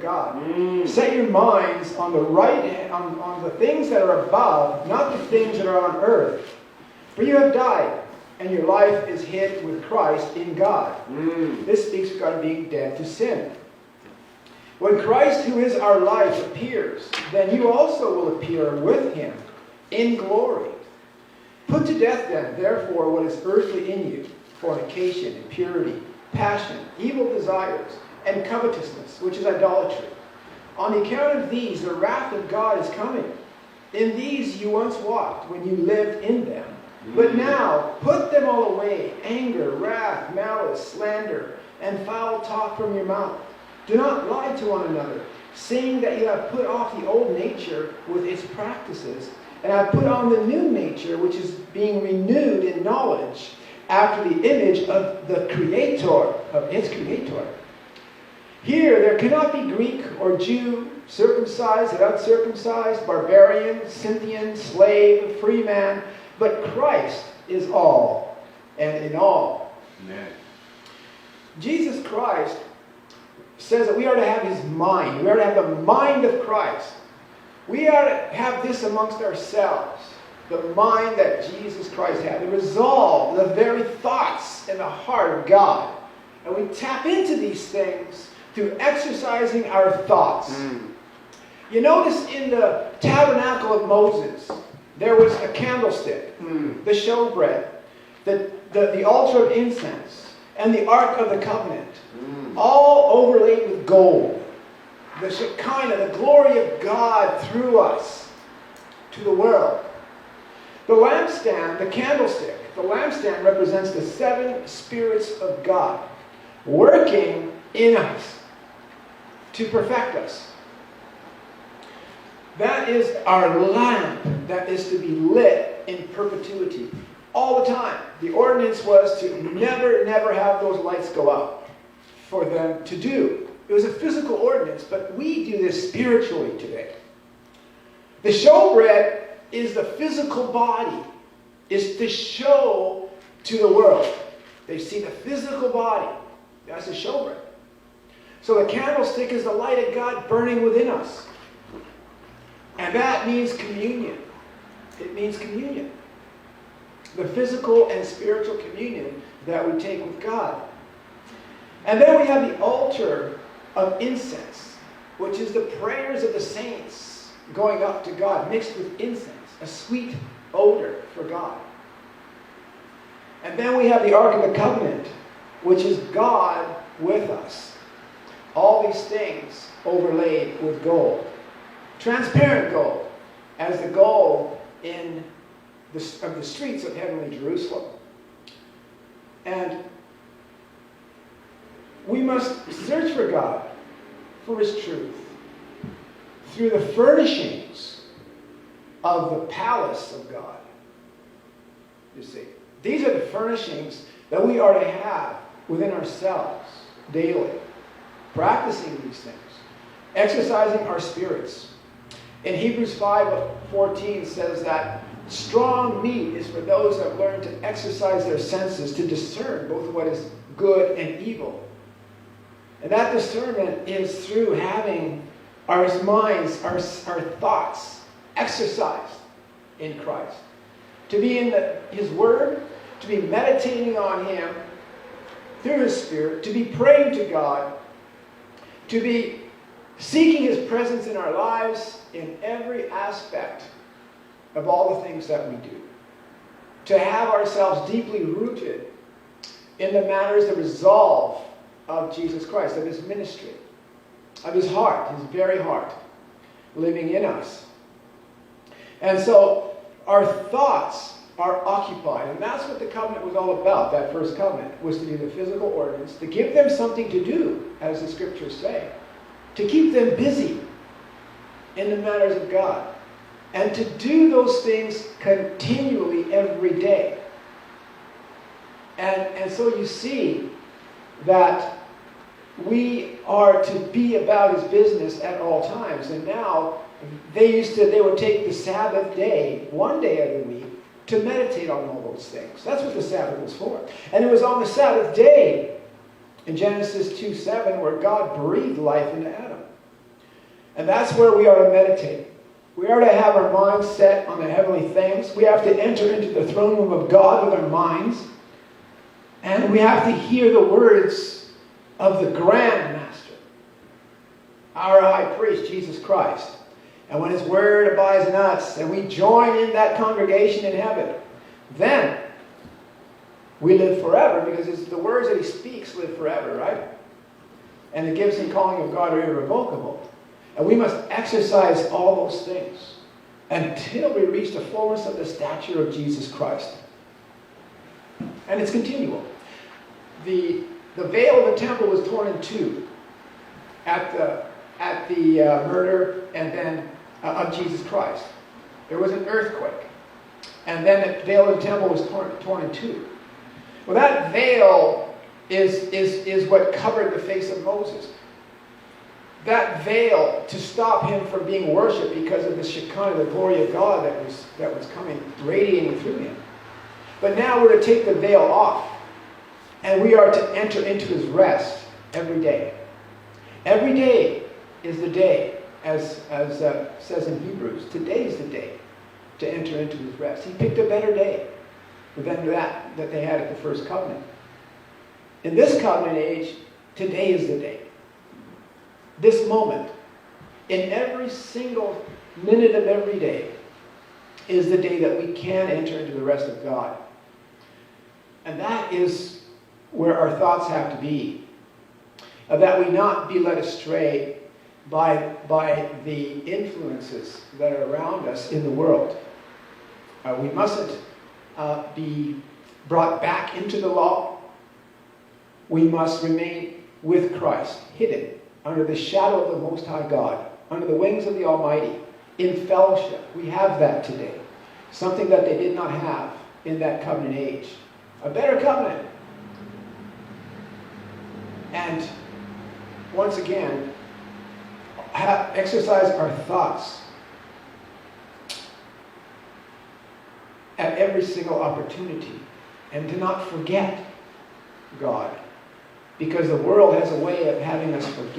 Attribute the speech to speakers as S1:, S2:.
S1: God. Set your minds on the on the things that are above, not the things that are on earth. For you have died, and your life is hid with Christ in God. This speaks of God being dead to sin. When Christ, who is our life, appears, then you also will appear with him in glory. Put to death then, therefore, what is earthly in you, fornication, impurity, passion, evil desires, and covetousness, which is idolatry. On the account of these, the wrath of God is coming. In these you once walked when you lived in them. But now, put them all away, anger, wrath, malice, slander, and foul talk from your mouth. Do not lie to one another, saying that you have put off the old nature with its practices, and have put on the new nature, which is being renewed in knowledge, after the image of the Creator, of its Creator. Here there cannot be Greek or Jew, circumcised and uncircumcised, barbarian, Scythian, slave, free man, but Christ is all and in all.
S2: Amen.
S1: Jesus Christ says that we are to have his mind. We are to have the mind of Christ. We are to have this amongst ourselves. The mind that Jesus Christ had. The resolve, the very thoughts in the heart of God. And we tap into these things through exercising our thoughts. You notice in the tabernacle of Moses, there was a candlestick, the showbread, the altar of incense, and the Ark of the Covenant, all overlaid with gold. The Shekinah, the glory of God through us to the world. The lampstand, the candlestick, the lampstand represents the 7 spirits of God working in us to perfect us. That is our lamp that is to be lit in perpetuity all the time. The ordinance was to never have those lights go out for them to do. It was a physical ordinance, but we do this spiritually today. The showbread is the physical body, is to show to the world. They see the physical body. That's the showbread. So the candlestick is the light of God burning within us. And that means communion. It means communion. The physical and spiritual communion that we take with God. And then we have the altar of incense, which is the prayers of the saints going up to God, mixed with incense, a sweet odor for God. And then we have the Ark of the Covenant, which is God with us. All these things overlaid with gold. Transparent gold, as the gold of the streets of heavenly Jerusalem. And we must search for God, for his truth, through the furnishings of the palace of God. You see, these are the furnishings that we are to have within ourselves daily. Practicing these things. Exercising our spirits. In Hebrews 5:14 says that strong meat is for those that have learned to exercise their senses to discern both what is good and evil. And that discernment is through having our minds, our thoughts exercised in Christ. To be in his word, to be meditating on him through his Spirit, to be praying to God, to be seeking his presence in our lives in every aspect of all the things that we do. To have ourselves deeply rooted in the matters, the resolve of Jesus Christ, of his ministry, of his heart, his very heart, living in us. And so our thoughts are occupied. And that's what the covenant was all about. That first covenant was to do the physical ordinance, to give them something to do, as the scriptures say, to keep them busy in the matters of God, and to do those things continually every day. And so you see that we are to be about his business at all times. And now they would take the Sabbath day, one day of the week, to meditate on all those things. That's what the Sabbath was for. And it was on the Sabbath day, in Genesis 2:7, where God breathed life into Adam. And that's where we are to meditate. We are to have our minds set on the heavenly things. We have to enter into the throne room of God with our minds. And we have to hear the words of the Grand Master, our High Priest, Jesus Christ. And when His Word abides in us, and we join in that congregation in heaven, then we live forever, because it's the words that He speaks live forever, right? And the gifts and calling of God are irrevocable. And we must exercise all those things until we reach the fullness of the stature of Jesus Christ. And it's continual. The veil of the temple was torn in two at the murder and then of Jesus Christ. There was an earthquake. And then the veil of the temple was torn in two. Well, that veil is what covered the face of Moses. That veil to stop him from being worshipped because of the Shekinah, the glory of God that was coming, radiating through him. But now we're to take the veil off, and we are to enter into His rest every day. Every day is the day, as says in Hebrews. Today is the day to enter into His rest. He picked a better day than that they had at the first covenant. In this covenant age, today is the day. This moment, in every single minute of every day, is the day that we can enter into the rest of God. And that is where our thoughts have to be. That we not be led astray by the influences that are around us in the world. We mustn't be brought back into the law. We must remain with Christ, hidden under the shadow of the Most High God, under the wings of the Almighty, in fellowship. We have that today. Something that they did not have in that covenant age. A better covenant. And once again, exercise our thoughts at every single opportunity. And to not forget God. Because the world has a way of having us forget.